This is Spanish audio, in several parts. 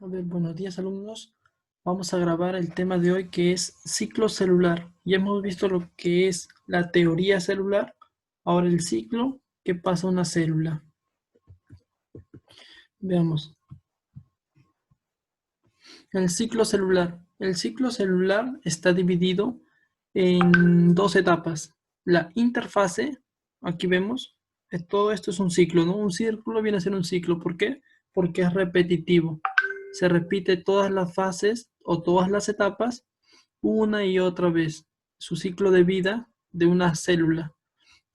A ver, buenos días alumnos. Vamos a grabar el tema de hoy que es ciclo celular. Ya hemos visto lo que es la teoría celular. Ahora el ciclo que pasa una célula. Veamos. El ciclo celular. El ciclo celular está dividido en dos etapas. La interfase, aquí vemos, todo esto es un ciclo, ¿no? Un círculo viene a ser un ciclo. ¿Por qué? Porque es repetitivo. Se repite todas las fases o todas las etapas una y otra vez. Su ciclo de vida de una célula.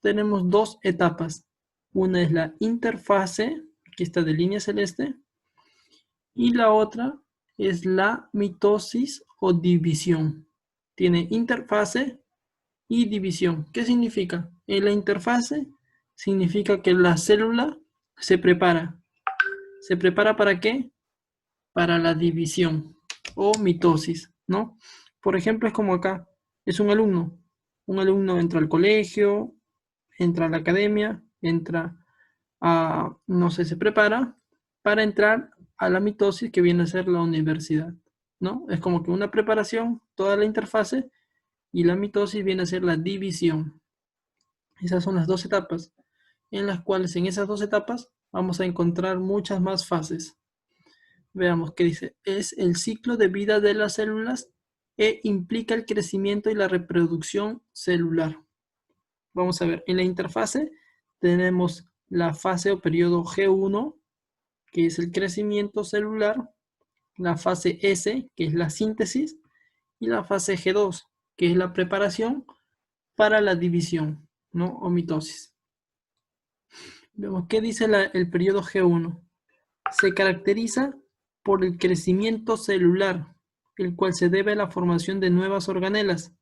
Tenemos dos etapas. Una es la interfase, aquí está de línea celeste, y la otra es la mitosis o división. Tiene interfase y división. ¿Qué significa? En la interfase significa que la célula se prepara. ¿Se prepara para qué? Para la división o mitosis, ¿no? Por ejemplo, es como acá, es un alumno. Un alumno entra al colegio, entra a la academia, entra a, no sé, se prepara para entrar a la mitosis que viene a ser la universidad, ¿no? Es como que una preparación, toda la interfase, y la mitosis viene a ser la división. Esas son las dos etapas, en las cuales en esas dos etapas vamos a encontrar muchas más fases. Veamos qué dice. Es el ciclo de vida de las células e implica el crecimiento y la reproducción celular. Vamos a ver, en la interfase tenemos la fase o periodo G1, que es el crecimiento celular, la fase S, que es la síntesis, y la fase G2, que es la preparación para la división, ¿no? O mitosis. Vemos qué dice el periodo G1. Se caracteriza por el crecimiento celular, el cual se debe a la formación de nuevas organelas.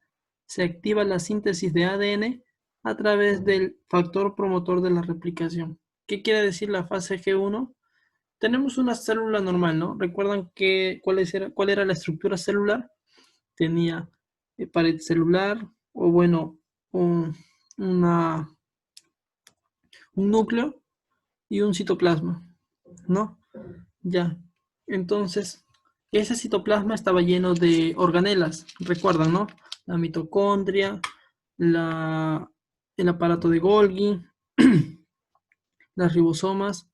Se activa la síntesis de ADN a través del factor promotor de la replicación. ¿Qué quiere decir la fase G1? Tenemos una célula normal, ¿no? ¿Recuerdan cuál era la estructura celular? Tenía pared celular, o bueno, un, un núcleo y un citoplasma, ¿no? Ya. Entonces, ese citoplasma estaba lleno de organelas, recuerdan, ¿no? La mitocondria, la, el aparato de Golgi, las ribosomas,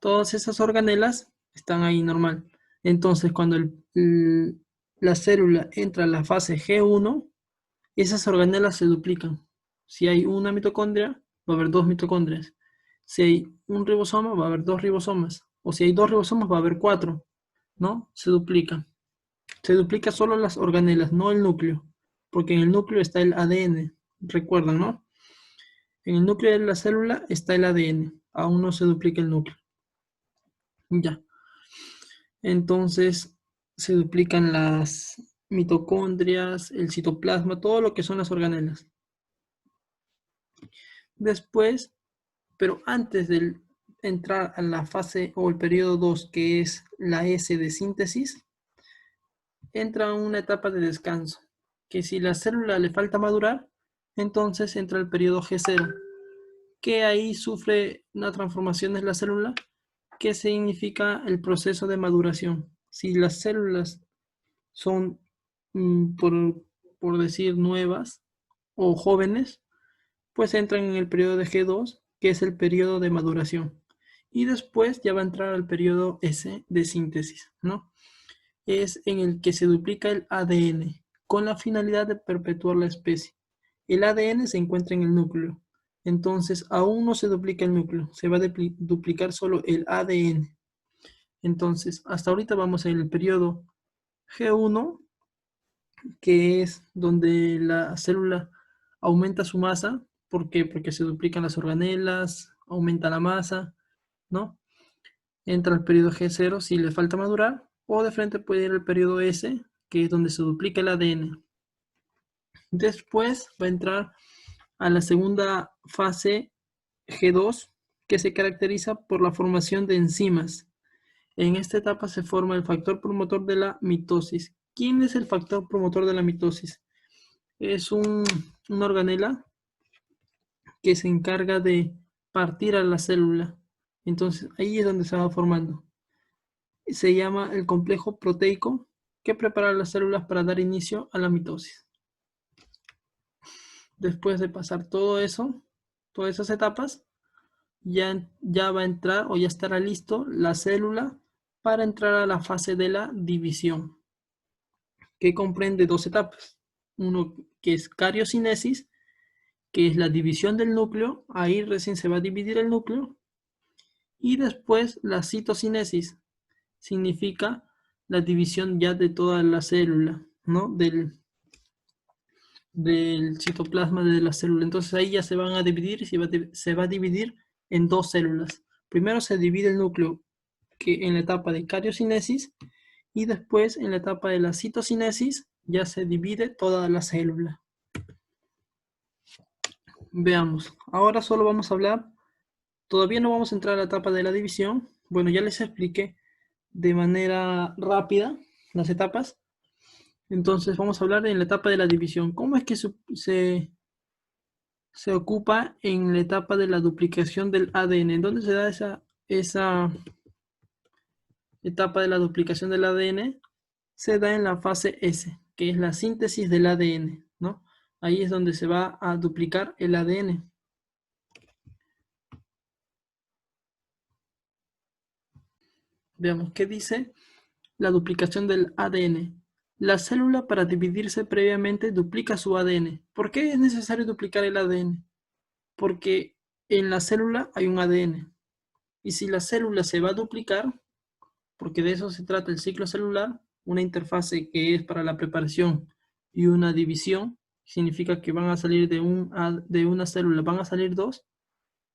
todas esas organelas están ahí normal. Entonces, cuando la célula entra a la fase G1, esas organelas se duplican. Si hay una mitocondria, va a haber dos mitocondrias. Si hay un ribosoma, va a haber dos ribosomas. O si hay dos ribosomas, va a haber cuatro, ¿no? Se duplican. Se duplica solo las organelas, no el núcleo. Porque en el núcleo está el ADN. Recuerdan, ¿no? En el núcleo de la célula está el ADN. Aún no se duplica el núcleo. Ya. Entonces se duplican las mitocondrias, el citoplasma, todo lo que son las organelas. Después, pero antes de entrar a la fase o el periodo 2, que es la S de síntesis, entra una etapa de descanso, que si la célula le falta madurar, entonces entra el periodo G0, que ahí sufre una transformación en la célula, que significa el proceso de maduración. Si las células son, por decir, nuevas o jóvenes, pues entran en el periodo de G2, que es el periodo de maduración. Y después ya va a entrar al periodo S de síntesis, ¿no? Es en el que se duplica el ADN con la finalidad de perpetuar la especie. El ADN se encuentra en el núcleo, entonces aún no se duplica el núcleo, se va a duplicar solo el ADN. Entonces, hasta ahorita vamos en el periodo G1, que es donde la célula aumenta su masa. ¿Por qué? Porque se duplican las organelas, aumenta la masa, ¿no? Entra el periodo G0 si le falta madurar, o de frente puede ir el periodo S, que es donde se duplica el ADN. Después va a entrar a la segunda fase G2, que se caracteriza por la formación de enzimas. En esta etapa se forma el factor promotor de la mitosis. ¿Quién es el factor promotor de la mitosis? Es una organela que se encarga de partir a la célula. Entonces ahí es donde se va formando. se llama el complejo proteico que prepara las células para dar inicio a la mitosis. Después de pasar todo eso, todas esas etapas, ya va a entrar o ya estará listo la célula para entrar a la fase de la división, que comprende dos etapas. Uno que es cariocinesis, que es la división del núcleo, ahí recién se va a dividir el núcleo, y después la citocinesis, significa la división ya de toda la célula, ¿no? Del citoplasma de la célula. Entonces ahí ya se van a dividir y se va a dividir en dos células. Primero se divide el núcleo que en la etapa de cariocinesis y después en la etapa de la citocinesis ya se divide toda la célula. Veamos, ahora solo vamos a hablar, todavía no vamos a entrar a la etapa de la división. Bueno, ya les expliqué de manera rápida las etapas. Entonces vamos a hablar en la etapa de la división. ¿Cómo es que se ocupa en la etapa de la duplicación del ADN? ¿Dónde se da esa etapa de la duplicación del ADN? Se da en la fase S, que es la síntesis del ADN, ¿no? Ahí es donde se va a duplicar el ADN. Veamos qué dice la duplicación del ADN. La célula, para dividirse previamente, duplica su ADN. ¿Por qué es necesario duplicar el ADN? Porque en la célula hay un ADN. Y si la célula se va a duplicar, porque de eso se trata el ciclo celular, una interfase que es para la preparación y una división, significa que van a salir de una célula, van a salir dos,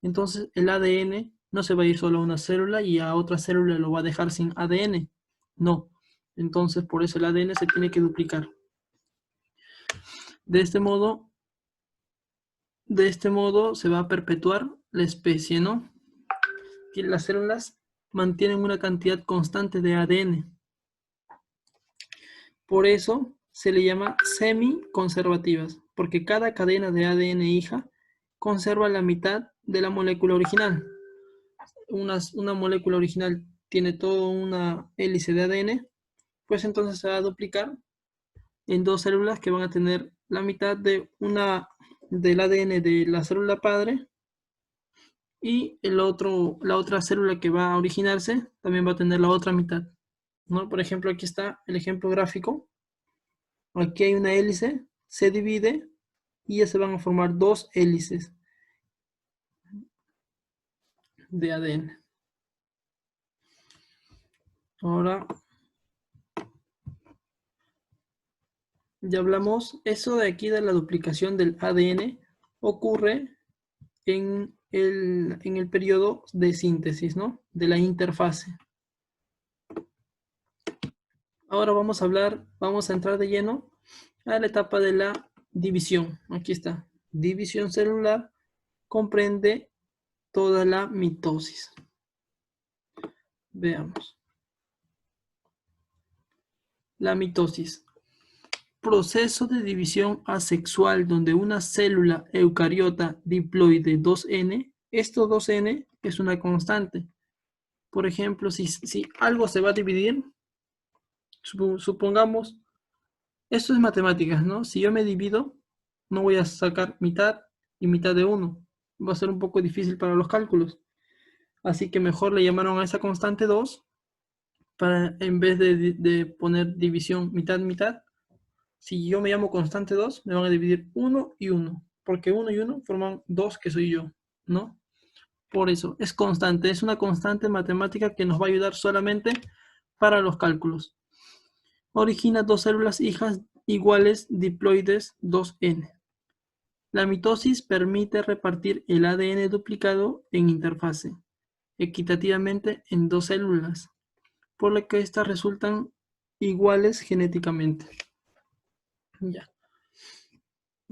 entonces el ADN no se va a ir solo a una célula y a otra célula lo va a dejar sin ADN. No. Entonces por eso el ADN se tiene que duplicar. De este modo se va a perpetuar la especie, ¿no? Que las células mantienen una cantidad constante de ADN. Por eso se le llama semi-conservativas, porque cada cadena de ADN hija conserva la mitad de la molécula original. Una molécula original tiene toda una hélice de ADN, pues entonces se va a duplicar en dos células que van a tener la mitad del ADN de la célula padre, y la otra célula que va a originarse también va a tener la otra mitad, ¿no? Por ejemplo, aquí está el ejemplo gráfico. Aquí hay una hélice, se divide y ya se van a formar dos hélices de ADN. Ahora ya hablamos, eso de aquí de la duplicación del ADN ocurre en el periodo de síntesis, ¿no? De la interfase. Ahora vamos a entrar de lleno a la etapa de la división. Aquí está. División celular comprende toda la mitosis. Veamos. La mitosis. Proceso de división asexual donde una célula eucariota diploide 2N, esto 2N es una constante. Por ejemplo, si algo se va a dividir, supongamos, esto es matemáticas, ¿no? Si yo me divido, no voy a sacar mitad y mitad de 1. Va a ser un poco difícil para los cálculos. Así que mejor le llamaron a esa constante 2 para, en vez de poner división mitad-mitad, si yo me llamo constante 2, me van a dividir 1 y 1, porque 1 y 1 forman 2 que soy yo, ¿no? Por eso, es constante, es una constante matemática que nos va a ayudar solamente para los cálculos. Origina dos células hijas iguales diploides 2N. La mitosis permite repartir el ADN duplicado en interfase, equitativamente en dos células, por lo que estas resultan iguales genéticamente. Ya.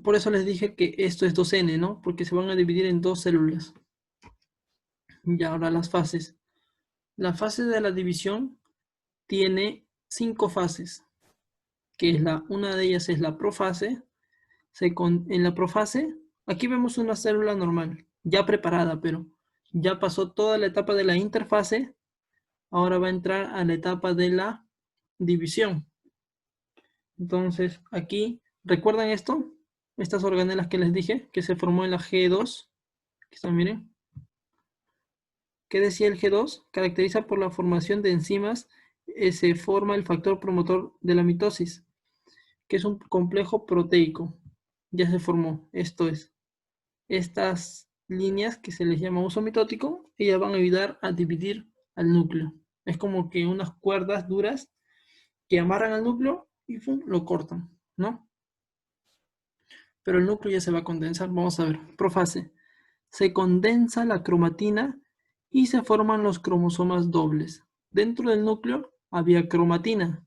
Por eso les dije que esto es 2N, ¿no? Porque se van a dividir en dos células. Y ahora las fases. La fase de la división tiene 5 fases, que es una de ellas es la profase. En la profase, aquí vemos una célula normal, ya preparada, pero ya pasó toda la etapa de la interfase ahora va a entrar a la etapa de la división. Entonces, aquí, ¿recuerdan esto? Estas organelas que les dije, que se formó en la G2. Aquí están, miren. ¿Qué decía el G2? Caracteriza por la formación de enzimas, se forma el factor promotor de la mitosis, que es un complejo proteico. Ya se formó. Esto es, estas líneas que se les llama uso mitótico, ellas van a ayudar a dividir al núcleo. Es como que unas cuerdas duras que amarran al núcleo y ¡pum!, lo cortan, ¿no? Pero el núcleo ya se va a condensar. Vamos a ver. Profase. Se condensa la cromatina y se forman los cromosomas dobles. Dentro del núcleo había cromatina.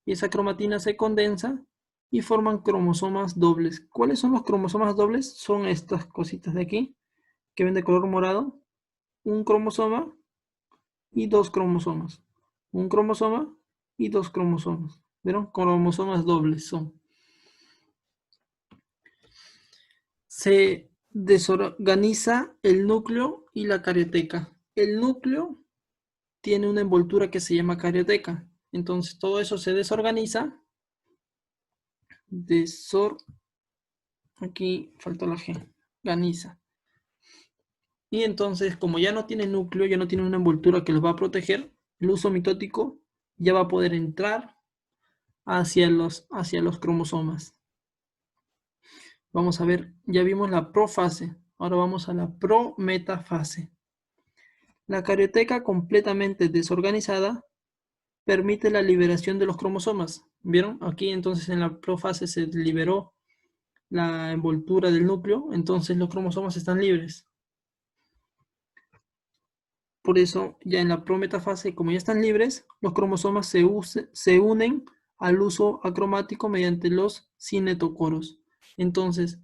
Y esa cromatina se condensa y forman cromosomas dobles. ¿Cuáles son los cromosomas dobles? Son estas cositas de aquí, que ven de color morado. Un cromosoma y dos cromosomas. Un cromosoma y dos cromosomas. ¿Vieron? Cromosomas dobles son. Se desorganiza el núcleo y la carioteca. El núcleo tiene una envoltura que se llama carioteca. Entonces todo eso se desorganiza. Aquí faltó la G. Ganiza. Y entonces, como ya no tiene núcleo, ya no tiene una envoltura que los va a proteger, el uso mitótico ya va a poder entrar hacia los cromosomas. Vamos a ver, ya vimos la profase. Ahora vamos a la prometafase. La carioteca completamente desorganizada permite la liberación de los cromosomas. ¿Vieron? Aquí entonces en la profase se liberó la envoltura del núcleo, entonces los cromosomas están libres. Por eso ya en la prometafase, como ya están libres, los cromosomas se unen al uso acromático mediante los cinetocoros. Entonces,